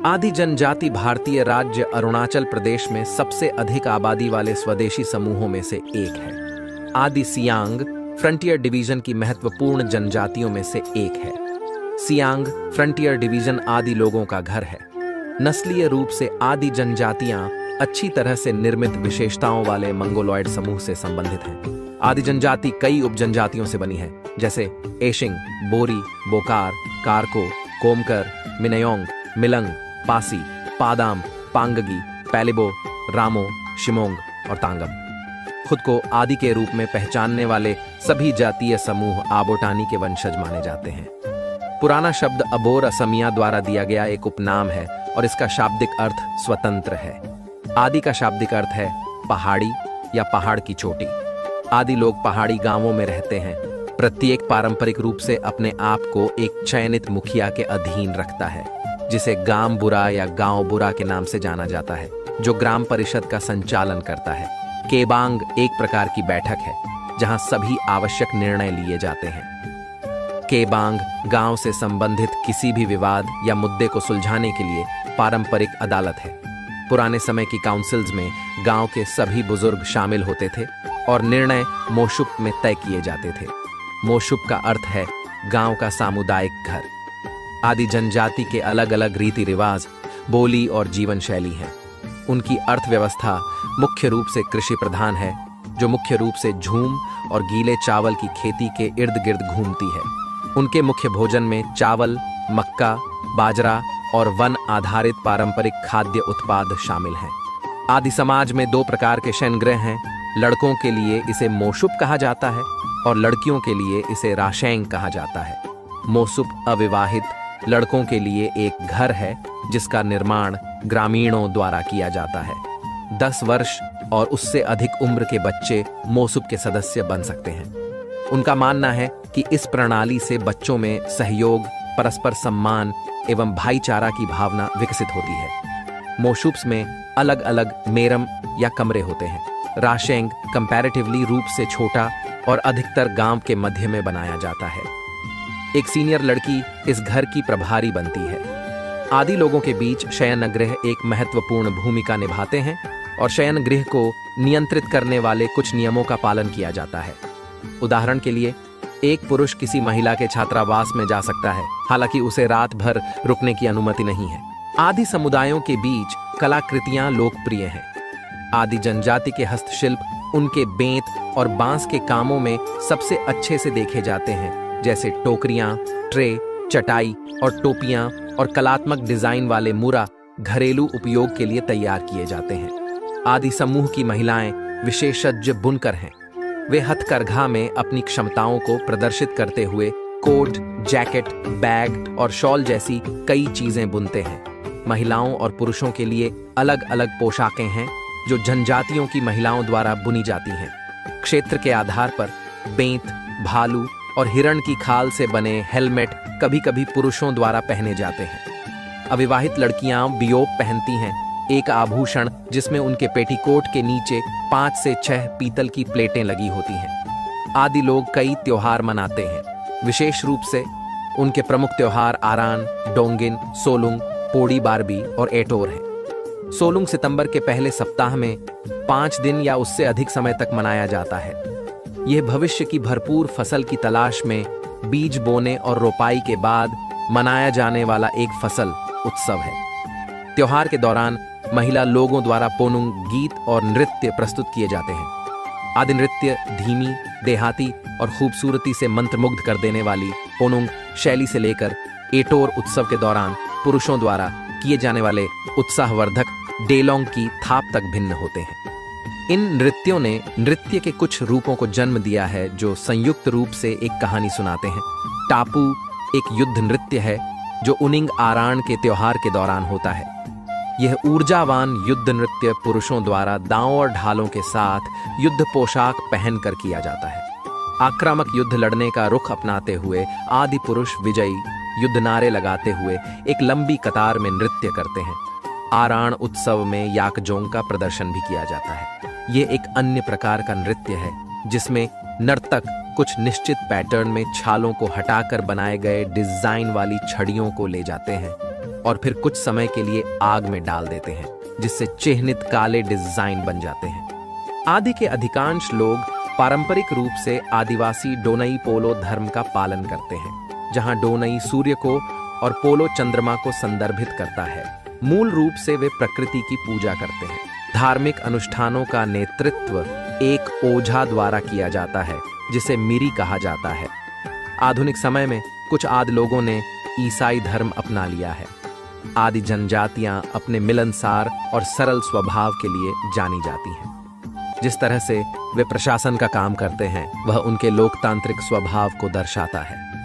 आदि जनजाति भारतीय राज्य अरुणाचल प्रदेश में सबसे अधिक आबादी वाले स्वदेशी समूहों में से एक है। आदि सियांग फ्रंटियर डिवीजन की महत्वपूर्ण जनजातियों में से एक है। सियांग फ्रंटियर डिवीजन आदि लोगों का घर है। नस्लीय रूप से आदि जनजातियां अच्छी तरह से निर्मित विशेषताओं वाले मंगोलॉयड समूह से संबंधित हैं। आदि जनजाति कई उपजनजातियों से बनी है, जैसे एशिंग, बोरी, बोकार, कारको, कोमकर, मिनयोंग, मिलंग, पासी, पादाम, पांगगी, पैलिबो, रामो, शिमोंग और तांगम। खुद को आदि के रूप में पहचानने वाले सभी जातीय समूह आबोटानी के वंशज माने जाते हैं। पुराना शब्द अबोर असमिया द्वारा दिया गया एक उपनाम है और इसका शाब्दिक अर्थ स्वतंत्र है। आदि का शाब्दिक अर्थ है पहाड़ी या पहाड़ की चोटी। आदि लोग पहाड़ी गांवों में रहते हैं। प्रत्येक पारंपरिक रूप से अपने आप को एक चयनित मुखिया के अधीन रखता है, जिसे गांव बुरा या गांव बुरा के नाम से जाना जाता है, जो ग्राम परिषद का संचालन करता है। केबांग एक प्रकार की बैठक है जहां सभी आवश्यक निर्णय लिए जाते हैं। केबांग गांव से संबंधित किसी भी विवाद या मुद्दे को सुलझाने के लिए पारंपरिक अदालत है। पुराने समय की काउंसिल्स में गांव के सभी बुजुर्ग शामिल होते थे और निर्णय मोशुप में तय किए जाते थे। मोशुप का अर्थ है गांव का सामुदायिक घर। आदि जनजाति के अलग अलग रीति रिवाज, बोली और जीवन शैली है। उनकी अर्थव्यवस्था मुख्य रूप से कृषि प्रधान है, जो मुख्य रूप से झूम और गीले चावल की खेती के इर्द गिर्द घूमती है। उनके मुख्य भोजन में चावल, मक्का, बाजरा और वन आधारित पारंपरिक खाद्य उत्पाद शामिल हैं। आदि समाज में दो प्रकार के शयनगृह हैं। लड़कों के लिए इसे मोशुप कहा जाता है और लड़कियों के लिए इसे राशेंग कहा जाता है। मोशुप अविवाहित लड़कों के लिए एक घर है जिसका निर्माण ग्रामीणों द्वारा किया जाता है। 10 वर्ष और उससे अधिक उम्र के बच्चे मोशुप के सदस्य बन सकते हैं। उनका मानना है कि इस प्रणाली से बच्चों में सहयोग, परस्पर सम्मान एवं भाईचारा की भावना विकसित होती है। मोशुप्स में अलग अलग मेरम या कमरे होते हैं। राशेंग कंपैरेटिवली रूप से छोटा और अधिकतर गांव के मध्य में बनाया जाता है। एक सीनियर लड़की इस घर की प्रभारी बनती है। आदि लोगों के बीच शयनगृह एक महत्वपूर्ण भूमिका निभाते हैं और शयनगृह को नियंत्रित करने वाले कुछ नियमों का पालन किया जाता है। उदाहरण के लिए, एक पुरुष किसी महिला के छात्रावास में जा सकता है, हालांकि उसे रात भर रुकने की अनुमति नहीं है। आदि समुदायों के बीच कलाकृतियां लोकप्रिय हैं। आदि जनजाति के हस्तशिल्प उनके बेंत और बांस के कामों में सबसे अच्छे से देखे जाते हैं, जैसे टोकरियां, ट्रे, चटाई और टोपियां और कलात्मक डिजाइन वाले मुरा घरेलू उपयोग के लिए तैयार किए जाते हैं। आदि समूह की महिलाएं विशेषज्ञ बुनकर हैं। वे हथकरघा में अपनी क्षमताओं को प्रदर्शित करते हुए कोट, जैकेट, बैग और शॉल जैसी कई चीजें बुनते हैं। महिलाओं और पुरुषों के लिए अलग अलग पोशाकें हैं जो जनजातियों की महिलाओं द्वारा बुनी जाती हैं। क्षेत्र के आधार पर बेंत, भालू और हिरण की खाल से बने हेलमेट कभी कभी पुरुषों द्वारा पहने जाते हैं। अविवाहित लड़कियां बियोप पहनती हैं, एक आभूषण जिसमें उनके पेटीकोट के नीचे 5 से 6 पीतल की प्लेटें लगी होती हैं। आदि लोग कई त्योहार मनाते हैं। विशेष रूप से उनके प्रमुख त्योहार आरान, डोंगिन, सोलुंग, पोड़ी बारबी और एटोर हैं। सोलुंग सितंबर के पहले सप्ताह में 5 दिन या उससे अधिक समय तक मनाया जाता है। यह भविष्य की भरपूर फसल की तलाश में बीज बोने और रोपाई के बाद मनाया जाने वाला एक फसल उत्सव है। त्योहार के दौरान महिला लोगों द्वारा पोनुंग गीत और नृत्य प्रस्तुत किए जाते हैं। आदि नृत्य धीमी, देहाती और खूबसूरती से मंत्रमुग्ध कर देने वाली पोनुंग शैली से लेकर एटोर उत्सव के दौरान पुरुषों द्वारा किए जाने वाले उत्साहवर्धक डेलोंग की थाप तक भिन्न होते हैं। इन नृत्यों ने नृत्य के कुछ रूपों को जन्म दिया है जो संयुक्त रूप से एक कहानी सुनाते हैं। टापू एक युद्ध नृत्य है जो उनिंग आरान के त्योहार के दौरान होता है। यह ऊर्जावान युद्ध नृत्य पुरुषों द्वारा दांव और ढालों के साथ युद्ध पोशाक पहनकर किया जाता है। आक्रामक युद्ध लड़ने का रुख अपनाते हुए आदि पुरुष विजयी युद्ध नारे लगाते हुए एक लंबी कतार में नृत्य करते हैं। आरान उत्सव में याकजोंग का प्रदर्शन भी किया जाता है। ये एक अन्य प्रकार का नृत्य है जिसमें नर्तक कुछ निश्चित पैटर्न में छालों को हटाकर बनाए गए डिजाइन वाली छड़ियों को ले जाते हैं और फिर कुछ समय के लिए आग में डाल देते हैं, जिससे चिह्नित काले डिजाइन बन जाते हैं। आदि के अधिकांश लोग पारंपरिक रूप से आदिवासी डोनई पोलो धर्म का पालन करते हैं, जहां डोनई सूर्य को और पोलो चंद्रमा को संदर्भित करता है। मूल रूप से वे प्रकृति की पूजा करते हैं। धार्मिक अनुष्ठानों का नेतृत्व एक ओझा द्वारा किया जाता है, जिसे मिरी कहा जाता है। आधुनिक समय में कुछ आदि लोगों ने ईसाई धर्म अपना लिया है। आदि जनजातियां अपने मिलनसार और सरल स्वभाव के लिए जानी जाती हैं। जिस तरह से वे प्रशासन का काम करते हैं, वह उनके लोकतांत्रिक स्वभाव को दर्शाता है।